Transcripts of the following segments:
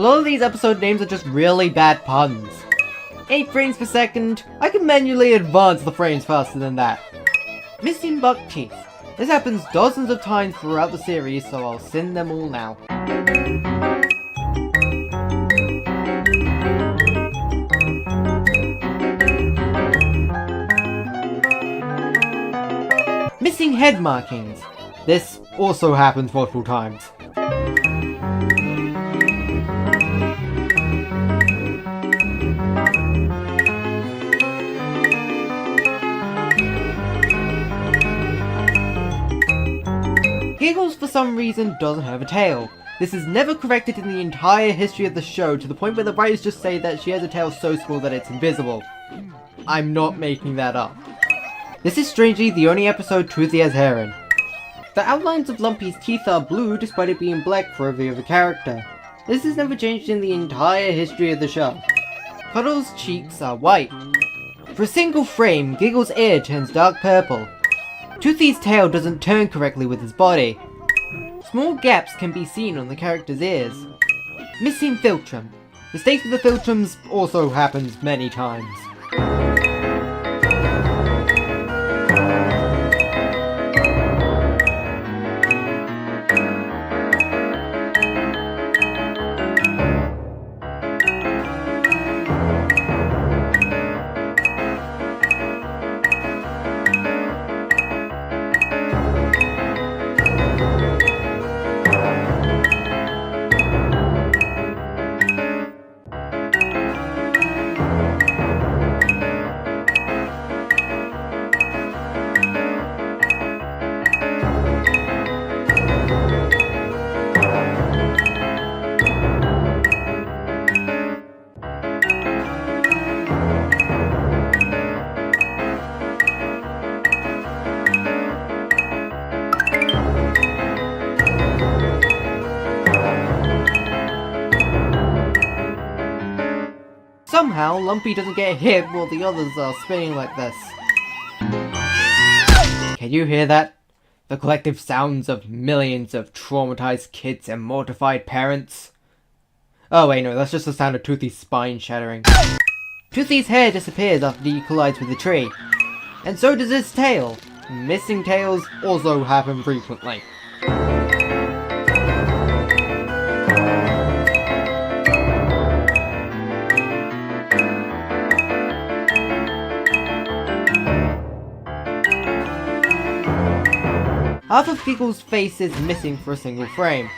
A lot of these episode names are just really bad puns. 8 frames per second, I can manually advance the frames faster than that. Missing buck teeth. This happens dozens of times throughout the series, so I'll send them all now. Missing head markings. This also happens multiple times. Giggles for some reason doesn't have a tail. This is never corrected in the entire history of the show, to the point where the writers just say that she has a tail so small that it's invisible. I'm not making that up. This is strangely the only episode Toothy has hair in. The outlines of Lumpy's teeth are blue despite it being black for every other character. This has never changed in the entire history of the show. Cuddle's cheeks are white. For a single frame, Giggle's ear turns dark purple. Toothy's tail doesn't turn correctly with his body. Small gaps can be seen on the character's ears. Missing Philtrum. Mistakes with the Philtrums also happens many times. Somehow, Lumpy doesn't get hit while the others are spinning like this. Can you hear that? The collective sounds of millions of traumatized kids and mortified parents? Oh wait, no, that's just the sound of Toothy's spine shattering. Toothy's hair disappears after he collides with the tree. And so does his tail. Missing tails also happen frequently. Half of Giggle's face is missing for a single frame.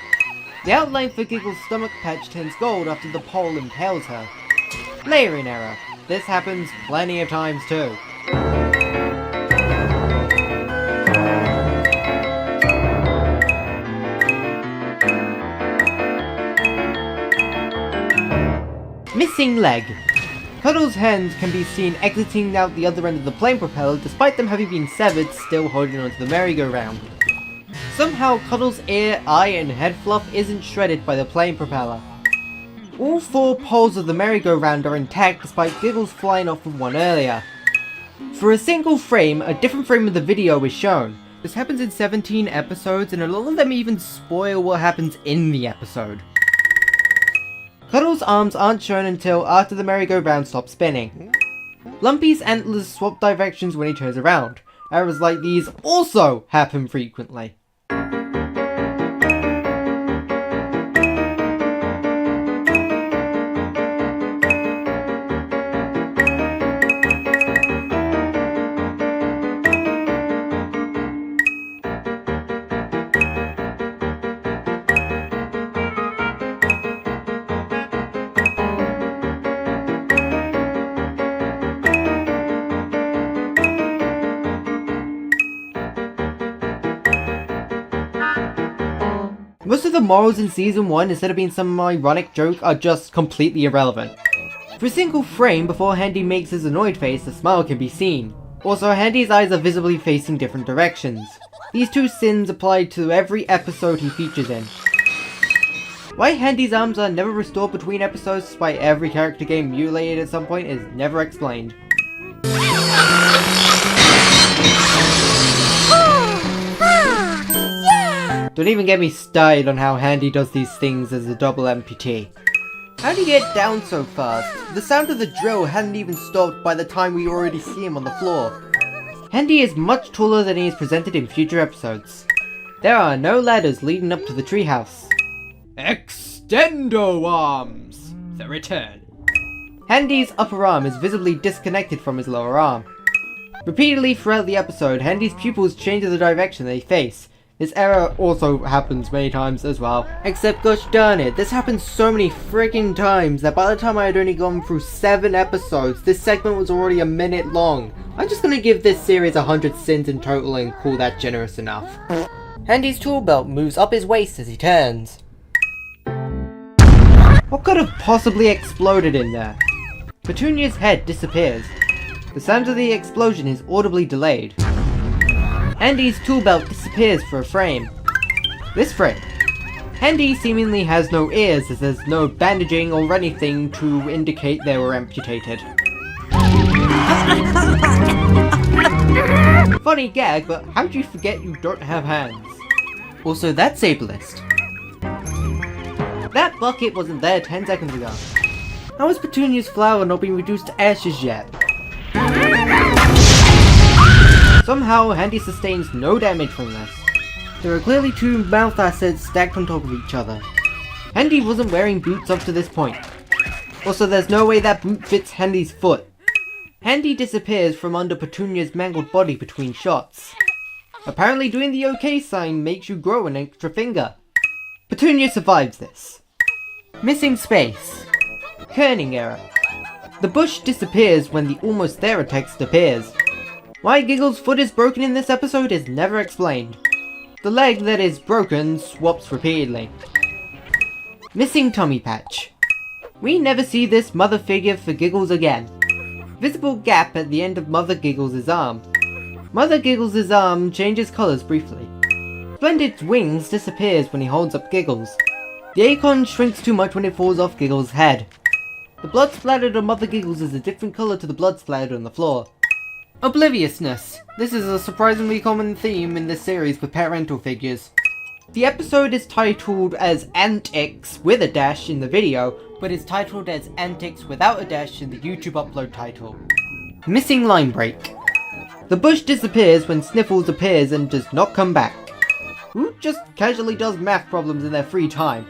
The outline for Giggle's stomach patch turns gold after the pole impales her. Layering error. This happens plenty of times too. Missing leg. Cuddle's hands can be seen exiting out the other end of the plane propeller despite them having been severed, still holding onto the merry-go-round. Somehow Cuddle's ear, eye and head fluff isn't shredded by the plane propeller. All 4 poles of the merry-go-round are intact despite Giggles flying off with one earlier. For a single frame, a different frame of the video is shown. This happens in 17 episodes and a lot of them even spoil what happens in the episode. Cuddle's arms aren't shown until after the merry-go-round stops spinning. Lumpy's antlers swap directions when he turns around. Errors like these also happen frequently. Most of the morals in Season 1, instead of being some ironic joke, are just completely irrelevant. For a single frame before Handy makes his annoyed face, a smile can be seen. Also, Handy's eyes are visibly facing different directions. These 2 sins apply to every episode he features in. Why Handy's arms are never restored between episodes despite every character getting mutilated at some point is never explained. Don't even get me started on how Handy does these things as a double amputee. How'd he get down so fast? The sound of the drill hadn't even stopped by the time we already see him on the floor. Handy is much taller than he is presented in future episodes. There are no ladders leading up to the treehouse. Extendo arms! The return. Handy's upper arm is visibly disconnected from his lower arm. Repeatedly throughout the episode, Handy's pupils change the direction they face. This error also happens many times as well. Except gosh darn it, this happens so many freaking times that by the time I had only gone through 7 episodes, this segment was already a minute long. I'm just gonna give this series 100 sins in total and call that generous enough. Handy's tool belt moves up his waist as he turns. What could have possibly exploded in there? Petunia's head disappears. The sound of the explosion is audibly delayed. Handy's tool belt disappears for a frame. This frame. Handy seemingly has no ears as there's no bandaging or anything to indicate they were amputated. Funny gag, but how'd you forget you don't have hands? Also, that's ableist. That bucket wasn't there 10 seconds ago. How is Petunia's flower not being reduced to ashes yet? Somehow, Handy sustains no damage from this. There are clearly 2 mouth assets stacked on top of each other. Handy wasn't wearing boots up to this point. Also, there's no way that boot fits Handy's foot. Handy disappears from under Petunia's mangled body between shots. Apparently doing the OK sign makes you grow an extra finger. Petunia survives this. Missing space. Kerning error. The bush disappears when the almost there text appears. Why Giggle's foot is broken in this episode is never explained. The leg that is broken swaps repeatedly. Missing tummy patch. We never see this mother figure for Giggles again. Visible gap at the end of Mother Giggles' arm. Mother Giggles' arm changes colours briefly. Splendid's wings disappears when he holds up Giggles. The acorn shrinks too much when it falls off Giggles' head. The blood splattered on Mother Giggles is a different colour to the blood splattered on the floor. Obliviousness. This is a surprisingly common theme in this series with parental figures. The episode is titled as Antics with a dash in the video, but is titled as Antics without a dash in the YouTube upload title. Missing line break. The bush disappears when Sniffles appears and does not come back. Who just casually does math problems in their free time?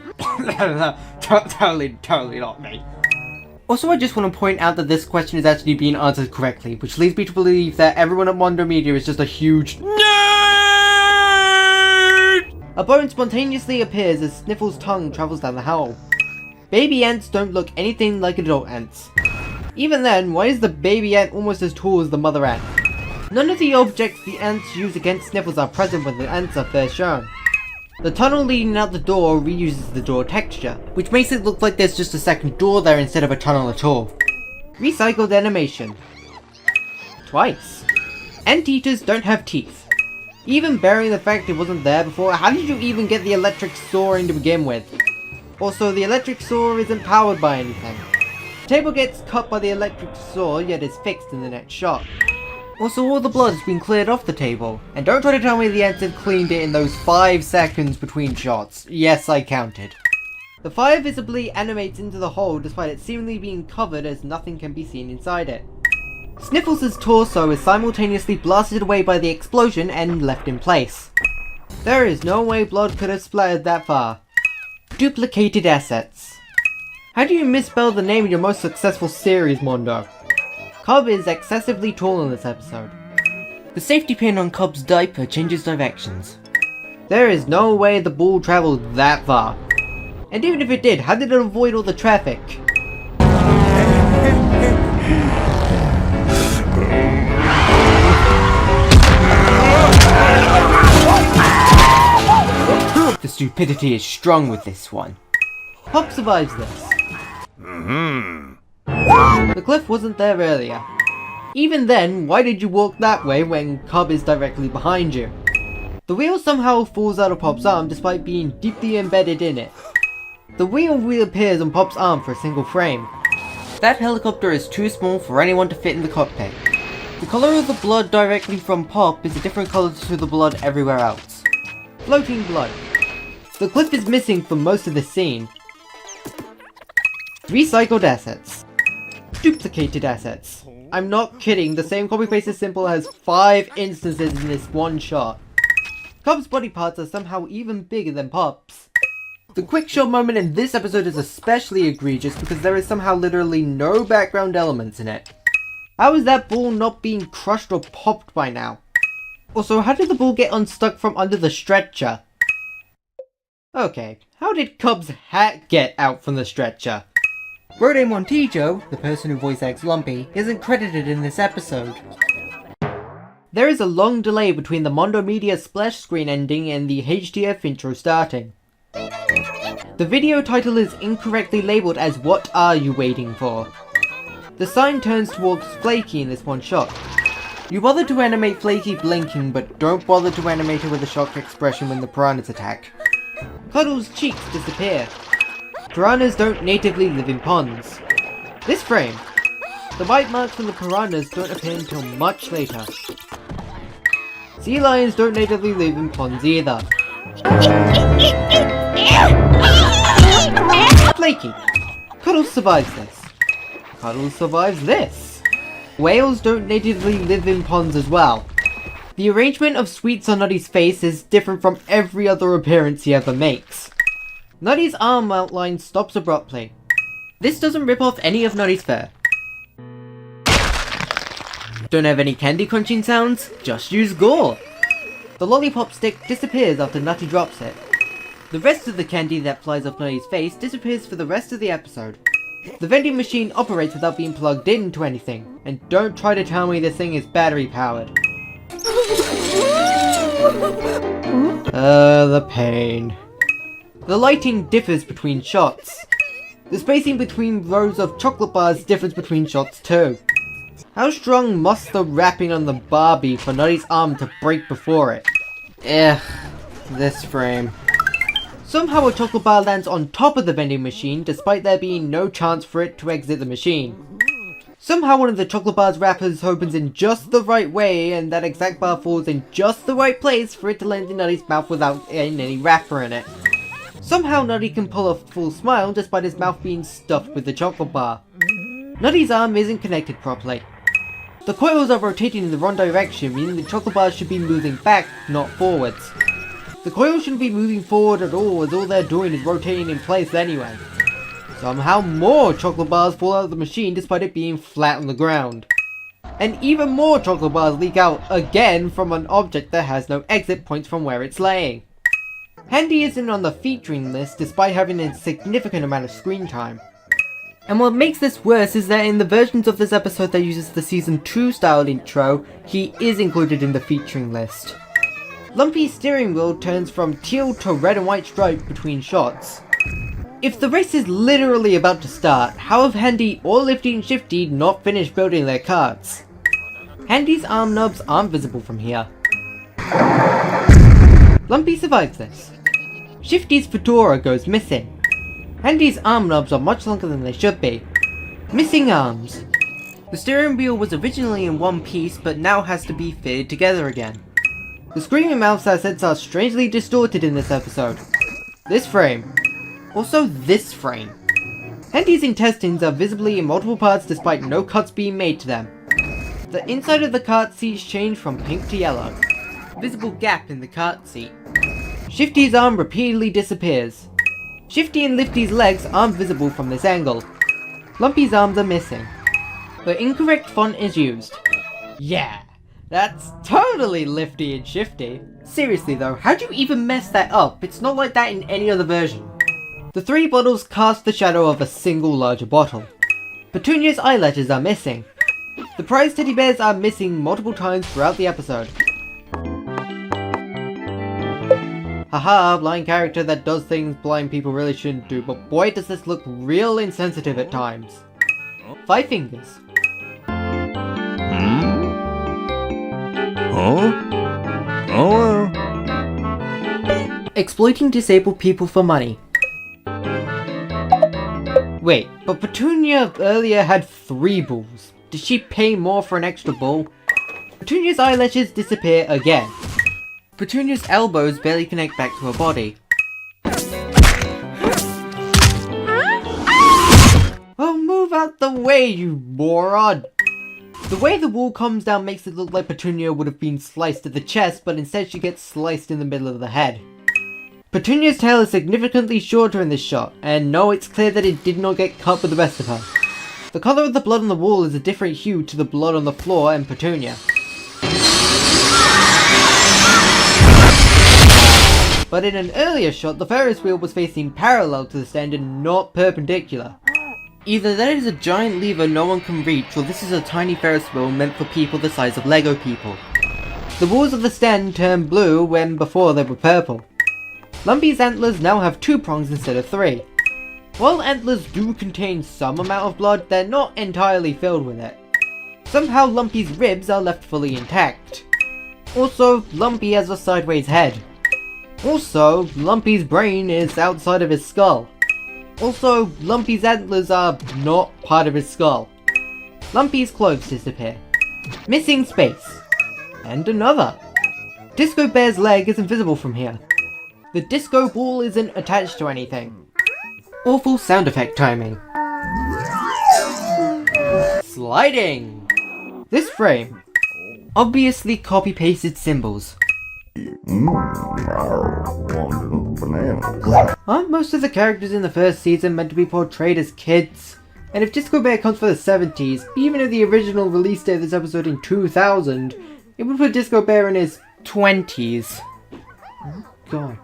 Totally not me. Also, I just want to point out that this question is actually being answered correctly, which leads me to believe that everyone at Mondo Media is just a huge nerd! A bone spontaneously appears as Sniffles' tongue travels down the hole. Baby ants don't look anything like adult ants. Even then, why is the baby ant almost as tall as the mother ant? None of the objects the ants use against Sniffles are present when the ants are first shown. The tunnel leading out the door reuses the door texture, which makes it look like there's just a second door there instead of a tunnel at all. Recycled animation. Twice. Anteaters don't have teeth. Even bearing the fact it wasn't there before, how did you even get the electric saw in to begin with? Also, the electric saw isn't powered by anything. The table gets cut by the electric saw, yet is fixed in the next shot. Also, all the blood has been cleared off the table, and don't try to tell me the ants have cleaned it in those 5 seconds between shots. Yes, I counted. The fire visibly animates into the hole despite it seemingly being covered as nothing can be seen inside it. Sniffles' torso is simultaneously blasted away by the explosion and left in place. There is no way blood could have splattered that far. Duplicated assets. How do you misspell the name of your most successful series, Mondo? Cobb is excessively tall in this episode. The safety pin on Cobb's diaper changes directions. There is no way the ball travelled that far. And even if it did, how did it avoid all the traffic? The stupidity is strong with this one. Pop survives this. The cliff wasn't there earlier. Even then, why did you walk that way when Cobb is directly behind you? The wheel somehow falls out of Pop's arm despite being deeply embedded in it. The wheel reappears on Pop's arm for a single frame. That helicopter is too small for anyone to fit in the cockpit. The colour of the blood directly from Pop is a different colour to the blood everywhere else. Floating blood. The cliff is missing for most of the scene. Recycled assets. Duplicated assets. I'm not kidding, the same copy-paste symbol has 5 instances in this one shot. Cub's body parts are somehow even bigger than Pop's. The quick shot moment in this episode is especially egregious because there is somehow literally no background elements in it. How is that ball not being crushed or popped by now? Also, how did the ball get unstuck from under the stretcher? Okay, how did Cub's hat get out from the stretcher? Rode Montijo, the person who voice acts Lumpy, isn't credited in this episode. There is a long delay between the Mondo Media splash screen ending and the HDF intro starting. The video title is incorrectly labelled as "What Are You Waiting For?" The sign turns towards Flaky in this one shot. You bother to animate Flaky blinking, but don't bother to animate her with a shocked expression when the piranhas attack. Cuddle's cheeks disappear. Piranhas don't natively live in ponds. This frame. The bite marks from the piranhas don't appear until much later. Sea lions don't natively live in ponds either. Flaky. Cuddles survives this. Cuddles survives this. Whales don't natively live in ponds as well. The arrangement of Sweets on Nutty's face is different from every other appearance he ever makes. Nutty's arm outline stops abruptly. This doesn't rip off any of Nutty's fur. Don't have any candy crunching sounds? Just use gore! The lollipop stick disappears after Nutty drops it. The rest of the candy that flies off Nutty's face disappears for the rest of the episode. The vending machine operates without being plugged into anything, and don't try to tell me this thing is battery powered. The pain. The lighting differs between shots. The spacing between rows of chocolate bars differs between shots too. How strong must the wrapping on the bar be for Nutty's arm to break before it? This frame. Somehow a chocolate bar lands on top of the vending machine despite there being no chance for it to exit the machine. Somehow one of the chocolate bar's wrappers opens in just the right way and that exact bar falls in just the right place for it to land in Nutty's mouth without any wrapper in it. Somehow Nutty can pull a full smile despite his mouth being stuffed with the chocolate bar. Nutty's arm isn't connected properly. The coils are rotating in the wrong direction, meaning the chocolate bars should be moving back, not forwards. The coils shouldn't be moving forward at all, as all they're doing is rotating in place anyway. Somehow more chocolate bars fall out of the machine despite it being flat on the ground. And even more chocolate bars leak out again from an object that has no exit points from where it's laying. Handy isn't on the featuring list despite having a significant amount of screen time. And what makes this worse is that in the versions of this episode that uses the season 2 style intro, he is included in the featuring list. Lumpy's steering wheel turns from teal to red and white stripe between shots. If the race is literally about to start, how have Handy or Lifty and Shifty not finished building their carts? Handy's arm nubs aren't visible from here. Lumpy survives this. Shifty's fedora goes missing. Handy's arm nubs are much longer than they should be. Missing arms. The steering wheel was originally in one piece but now has to be fitted together again. The Screaming Mouth's assets are strangely distorted in this episode. This frame. Also this frame. Handy's intestines are visibly in multiple parts despite no cuts being made to them. The inside of the cart seats change from pink to yellow. Visible gap in the cart seat. Shifty's arm repeatedly disappears. Shifty and Lifty's legs aren't visible from this angle. Lumpy's arms are missing. The incorrect font is used. Yeah, that's totally Lifty and Shifty. Seriously though, how'd you even mess that up? It's not like that in any other version. The 3 bottles cast the shadow of a single larger bottle. Petunia's eyelashes are missing. The prize teddy bears are missing multiple times throughout the episode. Haha, blind character that does things blind people really shouldn't do, but boy does this look real insensitive at times. 5 fingers. Exploiting disabled people for money. Wait, but Petunia earlier had 3 balls. Did she pay more for an extra ball? Petunia's eyelashes disappear again. Petunia's elbows barely connect back to her body. the way, you moron! The way the wall comes down makes it look like Petunia would have been sliced at the chest, but instead she gets sliced in the middle of the head. Petunia's tail is significantly shorter in this shot, and no, it's clear that it did not get cut with the rest of her. The colour of the blood on the wall is a different hue to the blood on the floor and Petunia. But in an earlier shot, the Ferris wheel was facing parallel to the stand and not perpendicular. Either that is a giant lever no one can reach, or this is a tiny Ferris wheel meant for people the size of Lego people. The walls of the stand turn blue when before they were purple. Lumpy's antlers now have 2 prongs instead of 3. While antlers do contain some amount of blood, they're not entirely filled with it. Somehow Lumpy's ribs are left fully intact. Also, Lumpy has a sideways head. Also, Lumpy's brain is outside of his skull. Also, Lumpy's antlers are not part of his skull. Lumpy's clothes disappear. Missing space. And another. Disco Bear's leg is invisible from here. The disco ball isn't attached to anything. Awful sound effect timing. Sliding! This frame. Obviously copy-pasted symbols. Aren't most of the characters in the first season meant to be portrayed as kids? And if Disco Bear comes from the 70s, even if the original release date of this episode in 2000, it would put Disco Bear in his 20s. Oh god.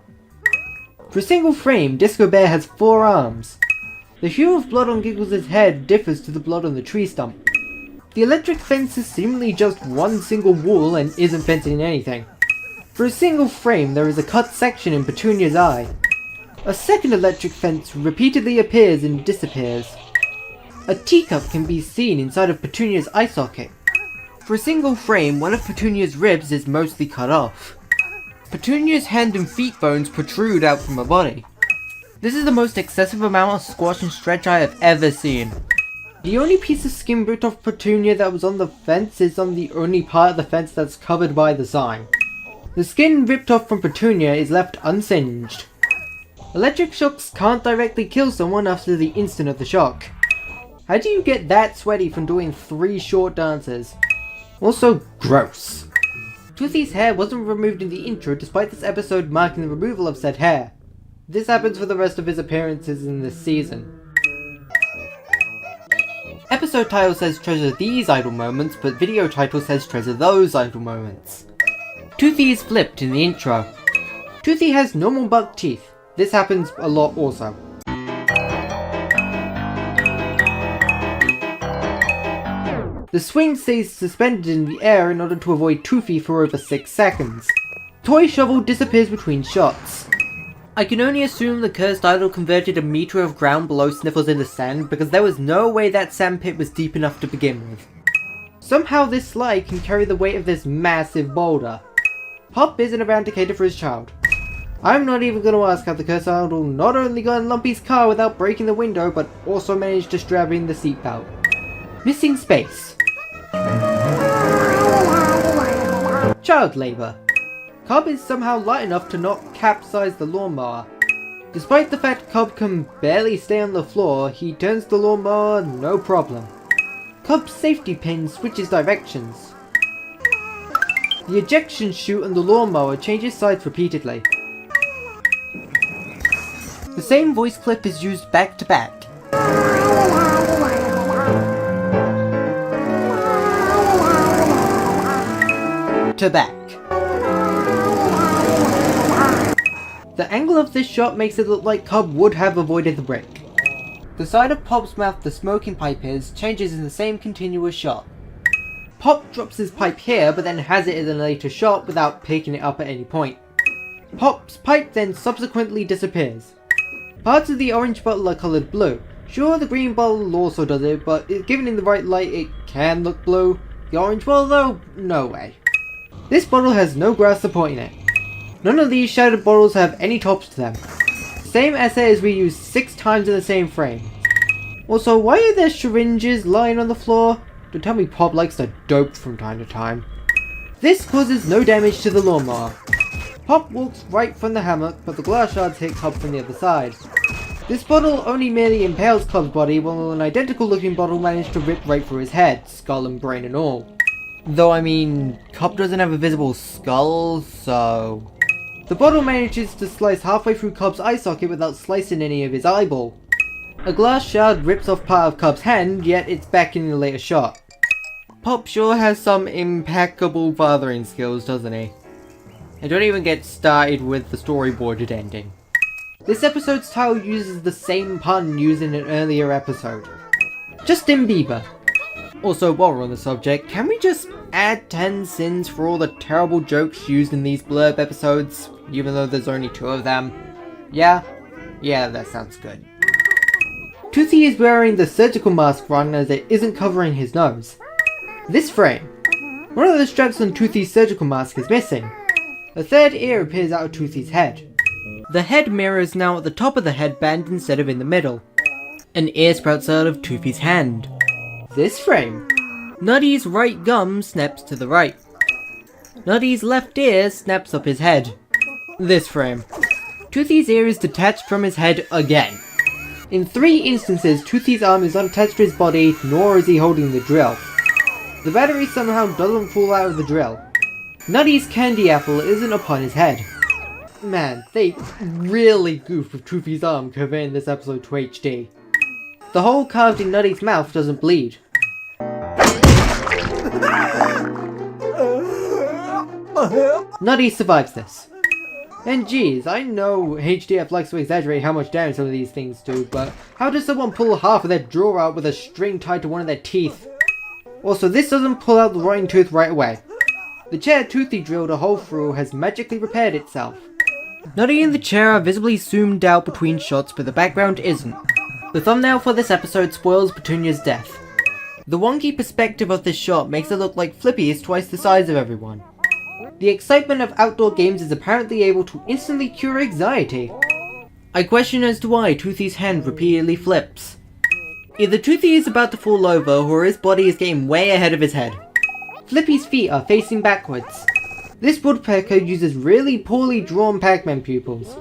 For a single frame, Disco Bear has 4 arms. The hue of blood on Giggles' head differs to the blood on the tree stump. The electric fence is seemingly just one single wall and isn't fencing anything. For a single frame, there is a cut section in Petunia's eye. A second electric fence repeatedly appears and disappears. A teacup can be seen inside of Petunia's eye socket. For a single frame, one of Petunia's ribs is mostly cut off. Petunia's hand and feet bones protrude out from her body. This is the most excessive amount of squash and stretch I have ever seen. The only piece of skin ripped off Petunia that was on the fence is on the only part of the fence that's covered by the sign. The skin ripped off from Petunia is left unsinged. Electric shocks can't directly kill someone after the instant of the shock. How do you get that sweaty from doing 3 short dances? Also, gross. Toothy's hair wasn't removed in the intro despite this episode marking the removal of said hair. This happens for the rest of his appearances in this season. Episode title says treasure these idle moments, but video title says treasure those idle moments. Toothy is flipped in the intro. Toothy has normal buck teeth. This happens a lot also. The swing stays suspended in the air in order to avoid Toothy for over 6 seconds. Toy shovel disappears between shots. I can only assume the cursed idol converted a meter of ground below Sniffles into sand because there was no way that sand pit was deep enough to begin with. Somehow this slide can carry the weight of this massive boulder. Pop isn't around to cater for his child. I'm not even going to ask how the cursed idol not only got in Lumpy's car without breaking the window but also managed to strap in the seatbelt. Missing space. Child labour. Cobb is somehow light enough to not capsize the lawnmower. Despite the fact Cobb can barely stay on the floor, he turns the lawnmower no problem. Cobb's safety pin switches directions. The ejection chute on the lawnmower changes sides repeatedly. The same voice clip is used back to back. To back. The angle of this shot makes it look like Cobb would have avoided the brick. The side of Pop's mouth the smoking pipe is changes in the same continuous shot. Pop drops his pipe here but then has it in a later shot without picking it up at any point. Pop's pipe then subsequently disappears. Parts of the orange bottle are coloured blue. Sure, the green bottle also does it, but given in the right light it can look blue. The orange bottle though, no way. This bottle has no grass supporting it. None of these shattered bottles have any tops to them. Same essay is reused 6 times in the same frame. Also, why are there syringes lying on the floor? Don't tell me Pop likes to dope from time to time. This causes no damage to the lawnmower. Pop walks right from the hammock, but the glass shards hit Cobb from the other side. This bottle only merely impales Club's body, while an identical looking bottle managed to rip right through his head, skull and brain and all. Though I mean, Club doesn't have a visible skull, so... The bottle manages to slice halfway through Club's eye socket without slicing any of his eyeball. A glass shard rips off part of Club's hand, yet it's back in the later shot. Pop sure has some impeccable fathering skills, doesn't he? And don't even get started with the storyboarded ending. This episode's title uses the same pun used in an earlier episode. Justin Bieber. Also, while we're on the subject, can we just add 10 sins for all the terrible jokes used in these blurb episodes, even though there's only 2 of them? Yeah? Yeah, that sounds good. Toothy is wearing the surgical mask wrong as it isn't covering his nose. This frame. One of the straps on Toothy's surgical mask is missing. A third ear appears out of Toothy's head. The head mirror is now at the top of the headband instead of in the middle. An ear sprouts out of Toothy's hand. This frame. Nutty's right gum snaps to the right. Nutty's left ear snaps up his head. This frame. Toothy's ear is detached from his head again. In 3 instances, Toothy's arm is unattached to his body, nor is he holding the drill. The battery somehow doesn't fall out of the drill. Nutty's candy apple isn't upon his head. Man, they really goofed with Toothy's arm converting this episode to HD. The hole carved in Nutty's mouth doesn't bleed. Nutty survives this. And geez, I know HDF likes to exaggerate how much damage some of these things do, but how does someone pull half of their jaw out with a string tied to one of their teeth? Also, this doesn't pull out the rotting tooth right away. The chair Toothy drilled a hole through has magically repaired itself. Nutty and the chair are visibly zoomed out between shots, but the background isn't. The thumbnail for this episode spoils Petunia's death. The wonky perspective of this shot makes it look like Flippy is twice the size of everyone. The excitement of outdoor games is apparently able to instantly cure anxiety. I question as to why Toothy's hand repeatedly flips. Either Toothy is about to fall over, or his body is getting way ahead of his head. Flippy's feet are facing backwards. This woodpecker uses really poorly drawn Pac-Man pupils.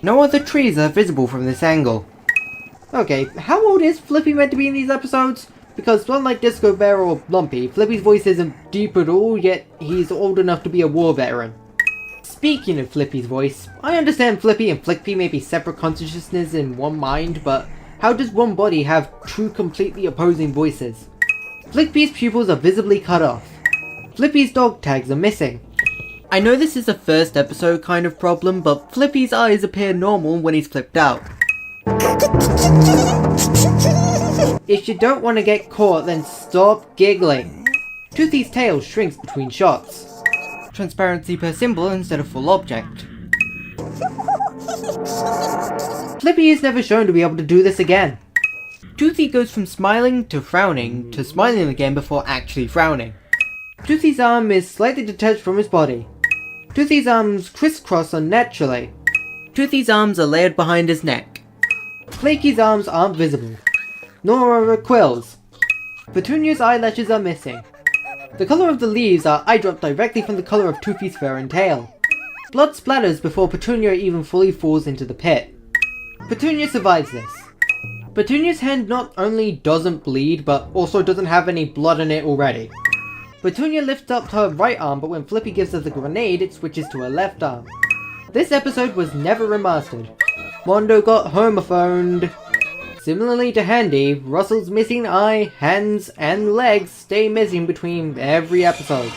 No other trees are visible from this angle. Okay, how old is Flippy meant to be in these episodes? Because unlike Disco Bear or Lumpy, Flippy's voice isn't deep at all, yet he's old enough to be a war veteran. Speaking of Flippy's voice, I understand Flippy and Flickpy may be separate consciousnesses in one mind, but how does one body have 2 completely opposing voices? Flickpy's pupils are visibly cut off. Flippy's dog tags are missing. I know this is a first episode kind of problem, but Flippy's eyes appear normal when he's flipped out. If you don't want to get caught, then stop giggling. Toothy's tail shrinks between shots. Transparency per symbol instead of full object. Flippy is never shown to be able to do this again. Toothy goes from smiling to smiling again before actually frowning. Toothy's arm is slightly detached from his body. Toothy's arms crisscross unnaturally. Toothy's arms are layered behind his neck. Flaky's arms aren't visible. Nor are her quills. Petunia's eyelashes are missing. The colour of the leaves are eye dropped directly from the colour of Toothy's fur and tail. Blood splatters before Petunia even fully falls into the pit. Petunia survives this. Petunia's hand not only doesn't bleed, but also doesn't have any blood in it already. Petunia lifts up her right arm, but when Flippy gives her the grenade, it switches to her left arm. This episode was never remastered. Mondo got homophoned. Similarly to Handy, Russell's missing eye, hands, and legs stay missing between every episode.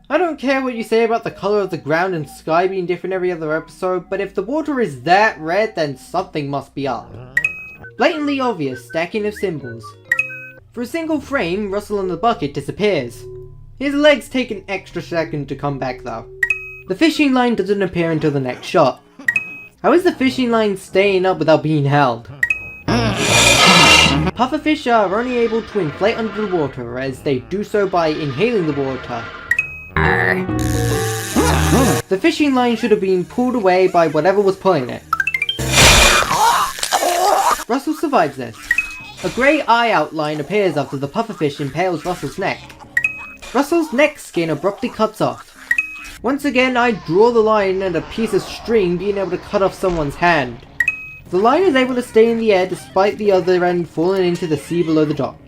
I don't care what you say about the colour of the ground and sky being different every other episode, but if the water is that red, then something must be up. Blatantly obvious stacking of symbols. For a single frame, Russell and the bucket disappears. His legs take an extra second to come back though. The fishing line doesn't appear until the next shot. How is the fishing line staying up without being held? Pufferfish are only able to inflate under the water, as they do so by inhaling the water. The fishing line should have been pulled away by whatever was pulling it. Russell survives this. A grey eye outline appears after the pufferfish impales Russell's neck. Russell's neck skin abruptly cuts off. Once again, I draw the line at a piece of string being able to cut off someone's hand. The line is able to stay in the air despite the other end falling into the sea below the dock.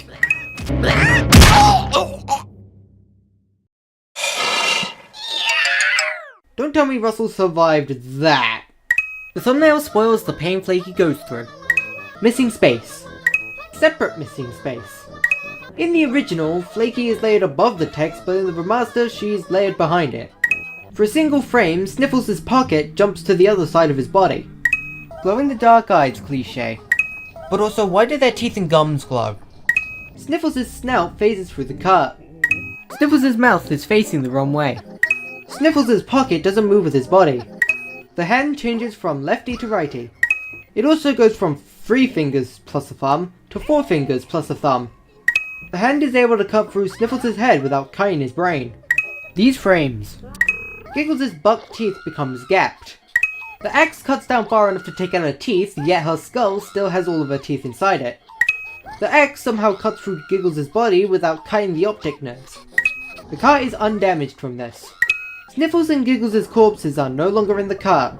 Don't tell me Russell survived that. The thumbnail spoils the pain Flaky goes through. Missing space. Separate missing space. In the original, Flaky is layered above the text, but in the remaster, she is layered behind it. For a single frame, Sniffles' pocket jumps to the other side of his body. Glowing the dark eyes cliché. But also, why do their teeth and gums glow? Sniffles' snout phases through the cut. Sniffles' mouth is facing the wrong way. Sniffles' pocket doesn't move with his body. The hand changes from lefty to righty. It also goes from 3 fingers plus a thumb to 4 fingers plus a thumb. The hand is able to cut through Sniffles' head without cutting his brain. These frames. Giggles' buck teeth becomes gapped. The axe cuts down far enough to take out her teeth, yet her skull still has all of her teeth inside it. The axe somehow cuts through Giggles' body without cutting the optic nerves. The cart is undamaged from this. Sniffles and Giggles' corpses are no longer in the cart.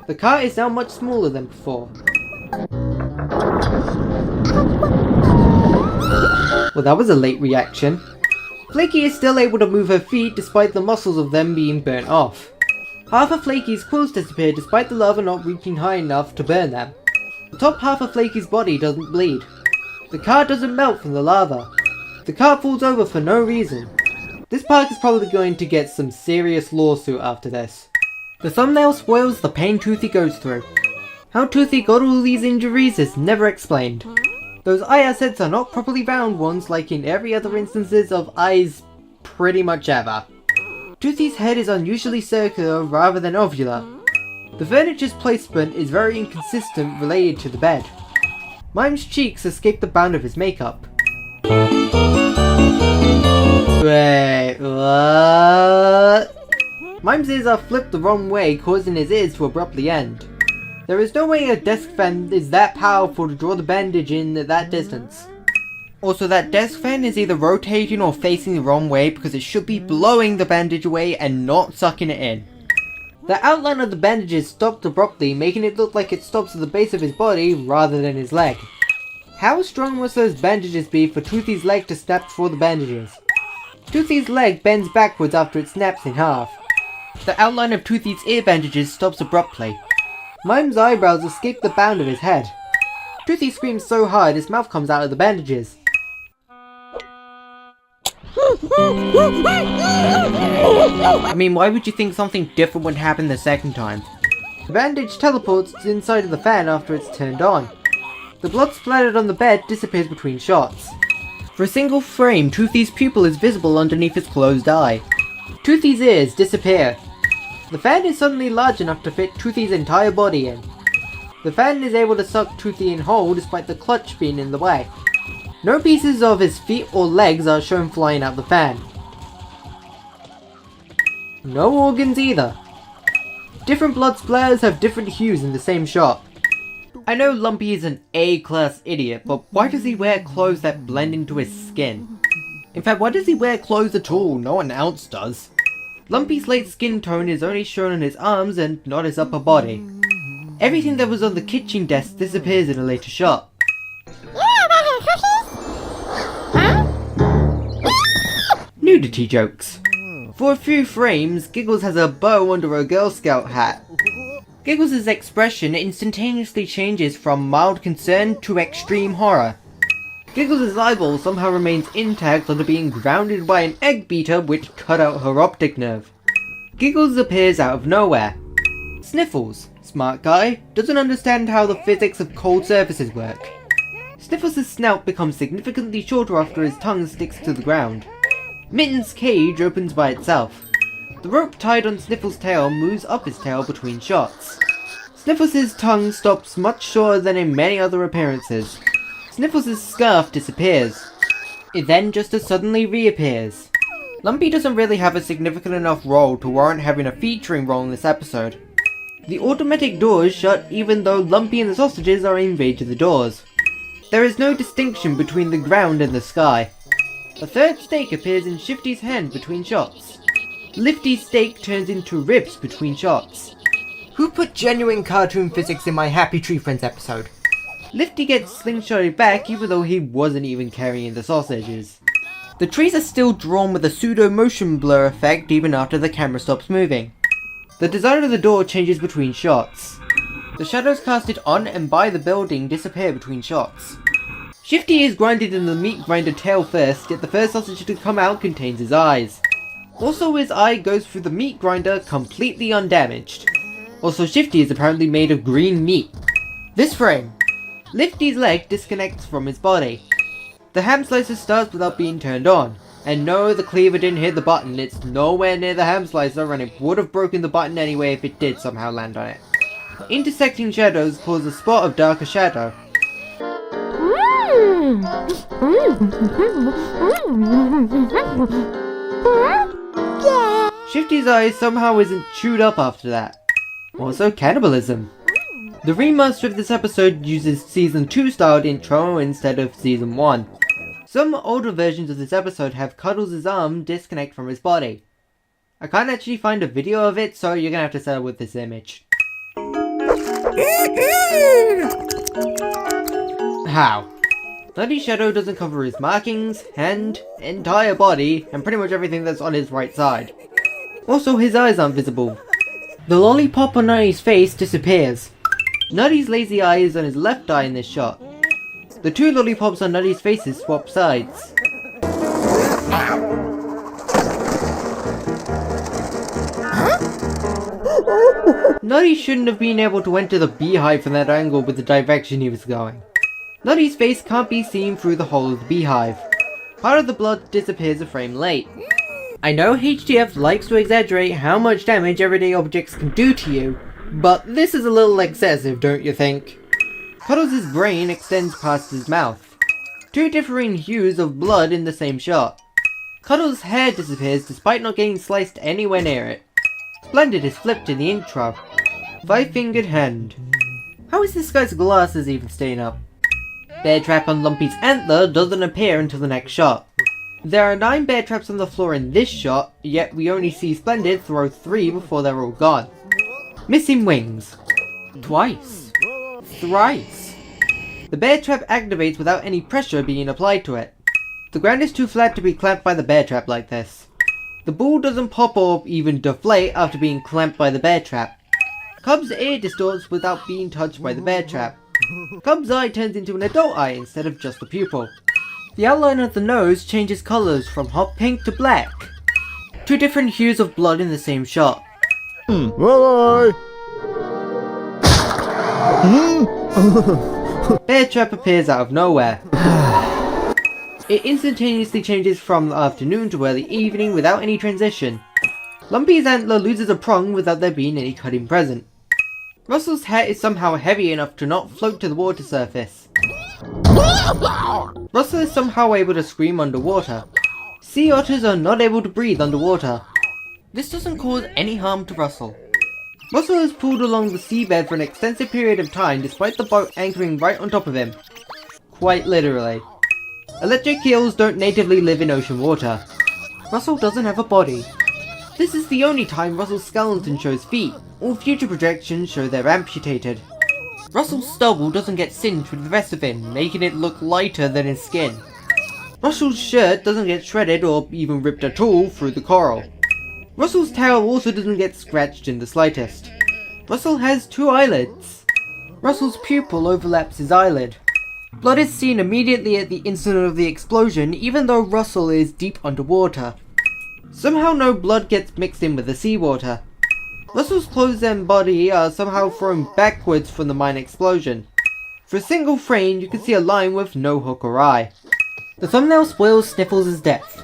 The cart is now much smaller than before. Well, that was a late reaction. Flaky is still able to move her feet despite the muscles of them being burnt off. Half of Flaky's quills disappear despite the lava not reaching high enough to burn them. The top half of Flaky's body doesn't bleed. The cart doesn't melt from the lava. The cart falls over for no reason. This park is probably going to get some serious lawsuit after this. The thumbnail spoils the pain Toothy goes through. How Toothy got all these injuries is never explained. Those eye assets are not properly round ones like in every other instances of eyes pretty much ever. Toothy's head is unusually circular rather than ovular. The furniture's placement is very inconsistent related to the bed. Mime's cheeks escape the bound of his makeup. Wait, what? Mime's ears are flipped the wrong way, causing his ears to abruptly end. There is no way a desk fan is that powerful to draw the bandage in at that distance. Also, that desk fan is either rotating or facing the wrong way because it should be blowing the bandage away and not sucking it in. The outline of the bandages stopped abruptly, making it look like it stops at the base of his body rather than his leg. How strong must those bandages be for Toothy's leg to snap before the bandages? Toothy's leg bends backwards after it snaps in half. The outline of Toothy's ear bandages stops abruptly. Mime's eyebrows escape the bound of his head. Toothy screams so hard his mouth comes out of the bandages. I mean, why would you think something different would happen the second time? The bandage teleports inside of the fan after it's turned on. The blood splattered on the bed disappears between shots. For a single frame, Toothy's pupil is visible underneath his closed eye. Toothy's ears disappear. The fan is suddenly large enough to fit Toothy's entire body in. The fan is able to suck Toothy in whole despite the clutch being in the way. No pieces of his feet or legs are shown flying out the fan. No organs either. Different blood splatters have different hues in the same shot. I know Lumpy is an A-class idiot, but why does he wear clothes that blend into his skin? In fact, why does he wear clothes at all? No one else does. Lumpy's late skin tone is only shown on his arms and not his upper body. Everything that was on the kitchen desk disappears in a later shot. Nudity jokes. For a few frames, Giggles has a bow under a Girl Scout hat. Giggles' expression instantaneously changes from mild concern to extreme horror. Giggles' eyeball somehow remains intact after being grounded by an egg beater which cut out her optic nerve. Giggles appears out of nowhere. Sniffles, smart guy, doesn't understand how the physics of cold surfaces work. Sniffles' snout becomes significantly shorter after his tongue sticks to the ground. Mitten's cage opens by itself. The rope tied on Sniffles' tail moves up his tail between shots. Sniffles' tongue stops much shorter than in many other appearances. Sniffles' scarf disappears. It then just as suddenly reappears. Lumpy doesn't really have a significant enough role to warrant having a featuring role in this episode. The automatic doors shut even though Lumpy and the sausages are aimed to the doors. There is no distinction between the ground and the sky. A third steak appears in Shifty's hand between shots. Lifty's steak turns into ribs between shots. Who put genuine cartoon physics in my Happy Tree Friends episode? Lifty gets slingshotted back even though he wasn't even carrying the sausages. The trees are still drawn with a pseudo motion blur effect even after the camera stops moving. The design of the door changes between shots. The shadows casted on and by the building disappear between shots. Shifty is grinded in the meat grinder tail first, yet the first sausage to come out contains his eyes. Also, his eye goes through the meat grinder completely undamaged. Also, Shifty is apparently made of green meat. This frame. Lifty's leg disconnects from his body. The ham slicer starts without being turned on. And no, the cleaver didn't hit the button, it's nowhere near the ham slicer and it would have broken the button anyway if it did somehow land on it. Intersecting shadows cause a spot of darker shadow. Shifty's eye somehow isn't chewed up after that. Also cannibalism. The remaster of this episode uses Season 2 styled intro instead of Season 1. Some older versions of this episode have Cuddles' arm disconnect from his body. I can't actually find a video of it, so you're gonna have to settle with this image. How? Nutty Shadow doesn't cover his markings, hand, entire body, and pretty much everything that's on his right side. Also, his eyes aren't visible. The lollipop on Nutty's face disappears. Nutty's lazy eye is on his left eye in this shot. The two lollipops on Nutty's faces swap sides. Nutty shouldn't have been able to enter the beehive from that angle with the direction he was going. Nutty's face can't be seen through the hole of the beehive. Part of the blood disappears a frame late. I know HTF likes to exaggerate how much damage everyday objects can do to you, but this is a little excessive, don't you think? Cuddles' brain extends past his mouth. Two differing hues of blood in the same shot. Cuddles' hair disappears despite not getting sliced anywhere near it. Splendid is flipped in the intro. Five-fingered hand. How is this guy's glasses even staying up? Bear trap on Lumpy's antler doesn't appear until the next shot. There are 9 bear traps on the floor in this shot, yet we only see Splendid throw 3 before they're all gone. Missing wings. Twice. Thrice. The bear trap activates without any pressure being applied to it. The ground is too flat to be clamped by the bear trap like this. The ball doesn't pop or even deflate after being clamped by the bear trap. Cub's ear distorts without being touched by the bear trap. Cub's eye turns into an adult eye instead of just the pupil. The outline of the nose changes colours from hot pink to black. Two different hues of blood in the same shot. Bye. Bear trap appears out of nowhere. It instantaneously changes from the afternoon to early evening without any transition. Lumpy's antler loses a prong without there being any cutting present. Russell's hat is somehow heavy enough to not float to the water surface. Russell is somehow able to scream underwater. Sea otters are not able to breathe underwater. This doesn't cause any harm to Russell. Russell is pulled along the seabed for an extensive period of time despite the boat anchoring right on top of him. Quite literally. Electric eels don't natively live in ocean water. Russell doesn't have a body. This is the only time Russell's skeleton shows feet. All future projections show they're amputated. Russell's stubble doesn't get singed with the rest of him, making it look lighter than his skin. Russell's shirt doesn't get shredded or even ripped at all through the coral. Russell's tail also doesn't get scratched in the slightest. Russell has 2 eyelids. Russell's pupil overlaps his eyelid. Blood is seen immediately at the instant of the explosion, even though Russell is deep underwater. Somehow no blood gets mixed in with the seawater. Russell's clothes and body are somehow thrown backwards from the mine explosion. For a single frame, you can see a line with no hook or eye. The thumbnail spoils Sniffles' death.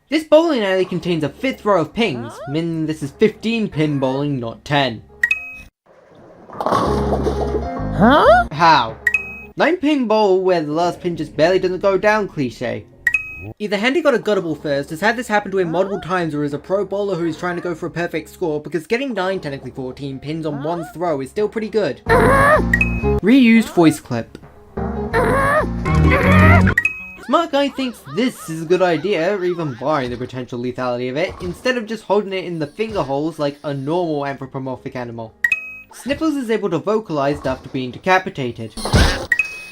This bowling alley contains a 5th row of pings, meaning this is 15 pin bowling, not 10. Huh? How? 9 pin bowl where the last pin just barely doesn't go down cliche. Either Handy got a guttable first, has had this happen to him multiple times, or is a pro bowler who is trying to go for a perfect score, because getting 9, technically 14, pins on one throw is still pretty good. Reused voice clip. Smart guy thinks this is a good idea, or even barring the potential lethality of it, instead of just holding it in the finger holes like a normal anthropomorphic animal. Sniffles is able to vocalize after being decapitated.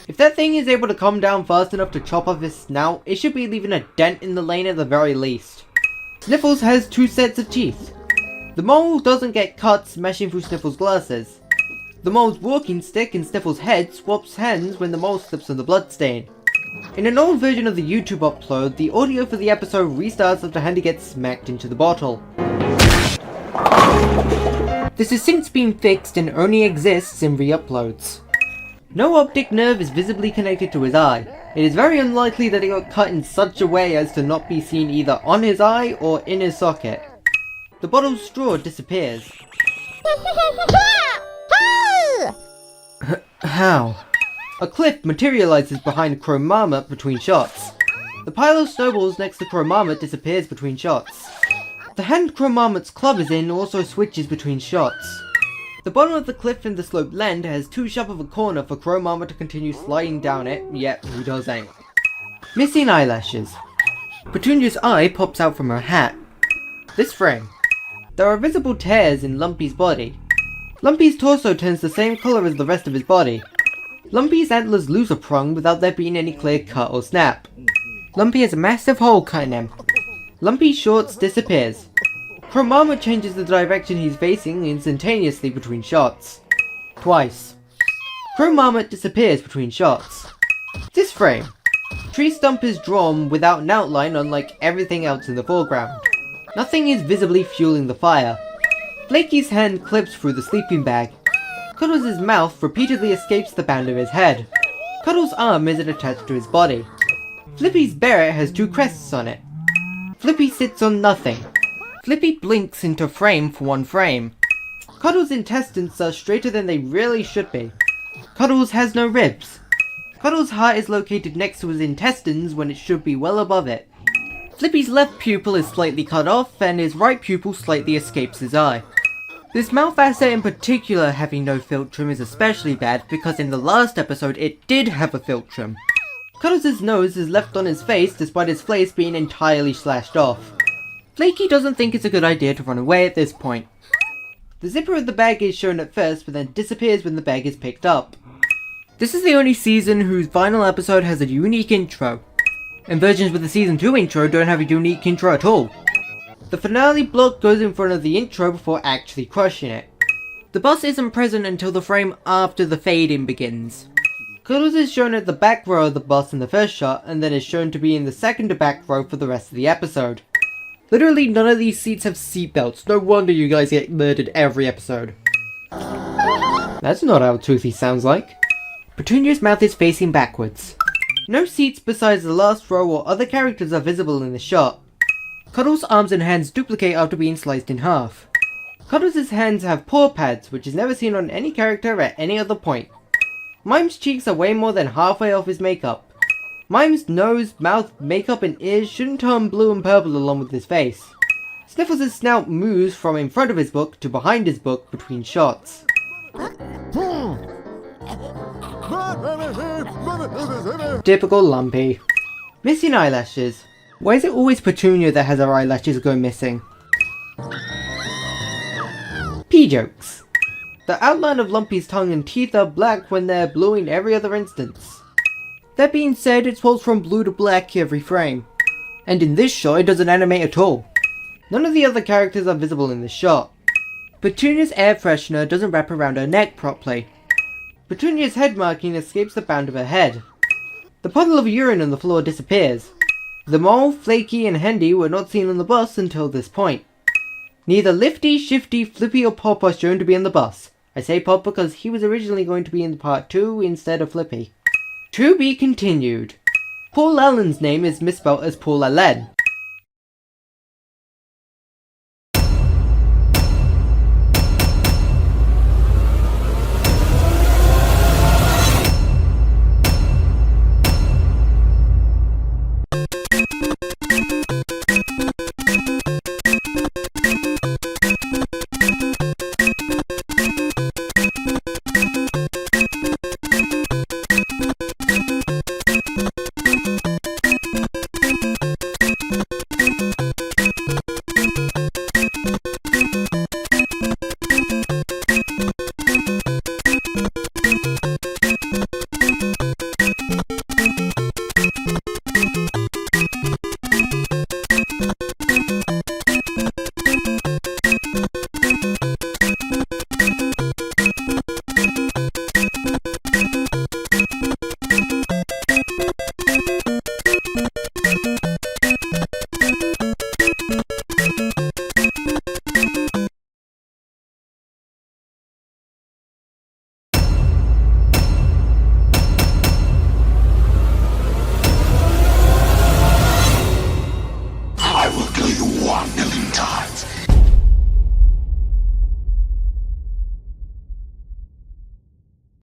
If that thing is able to come down fast enough to chop off his snout, it should be leaving a dent in the lane at the very least. Sniffles has 2 sets of teeth. The mole doesn't get cut smashing through Sniffles' glasses. The mole's walking stick in Sniffles' head swaps hands when the mole slips on the bloodstain. In an old version of the YouTube upload, the audio for the episode restarts after Handy gets smacked into the bottle. This has since been fixed and only exists in re-uploads. No optic nerve is visibly connected to his eye. It is very unlikely that it got cut in such a way as to not be seen either on his eye or in his socket. The bottle's straw disappears. How? A cliff materializes behind Chrome Marmot between shots. The pile of snowballs next to Chrome Marmot disappears between shots. The hand Chrome Marmot's club is in also switches between shots. The bottom of the cliff and the sloped land has too sharp of a corner for Chrome Marmot to continue sliding down it, yet he doesn't. Missing eyelashes. Petunia's eye pops out from her hat. This frame. There are visible tears in Lumpy's body. Lumpy's torso turns the same colour as the rest of his body. Lumpy's antlers lose a prong without there being any clear cut or snap. Lumpy has a massive hole cut in him. Lumpy's shorts disappears. Chrome Marmot changes the direction he's facing instantaneously between shots. Twice. Chrome Marmot disappears between shots. This frame. Tree stump is drawn without an outline, unlike everything else in the foreground. Nothing is visibly fueling the fire. Flaky's hand clips through the sleeping bag. Cuddles' mouth repeatedly escapes the band of his head. Cuddles' arm isn't attached to his body. Flippy's beret has 2 crests on it. Flippy sits on nothing. Flippy blinks into frame for 1 frame. Cuddles' intestines are straighter than they really should be. Cuddles has no ribs. Cuddles' heart is located next to his intestines when it should be well above it. Flippy's left pupil is slightly cut off, and his right pupil slightly escapes his eye. This mouth asset in particular having no philtrum is especially bad because in the last episode it did have a philtrum. Cuddles' nose is left on his face despite his face being entirely slashed off. Flaky doesn't think it's a good idea to run away at this point. The zipper of the bag is shown at first but then disappears when the bag is picked up. This is the only season whose final episode has a unique intro, and versions with the season 2 intro don't have a unique intro at all. The finale block goes in front of the intro before actually crushing it. The bus isn't present until the frame after the fade-in begins. Cuddles is shown at the back row of the bus in the first shot, and then is shown to be in the second to back row for the rest of the episode. Literally none of these seats have seatbelts, no wonder you guys get murdered every episode. That's not how Toothy sounds like. Petunia's mouth is facing backwards. No seats besides the last row or other characters are visible in the shot. Cuddles' arms and hands duplicate after being sliced in half. Cuddles' hands have paw pads, which is never seen on any character at any other point. Mime's cheeks are way more than halfway off his makeup. Mime's nose, mouth, makeup and ears shouldn't turn blue and purple along with his face. Sniffles' snout moves from in front of his book to behind his book between shots. Typical Lumpy. Missing eyelashes. Why is it always Petunia that has her eyelashes go missing? P-jokes. The outline of Lumpy's tongue and teeth are black when they're blue in every other instance. That being said, it swells from blue to black every frame. And in this shot, it doesn't animate at all. None of the other characters are visible in this shot. Petunia's air freshener doesn't wrap around her neck properly. Petunia's head marking escapes the bound of her head. The puddle of urine on the floor disappears. The mole, Flaky, and Handy were not seen on the bus until this point. Neither Lifty, Shifty, Flippy, or Pop are shown to be on the bus. I say Pop because he was originally going to be in part 2 instead of Flippy. To be continued. Paul Allen's name is misspelt as Paul Allen.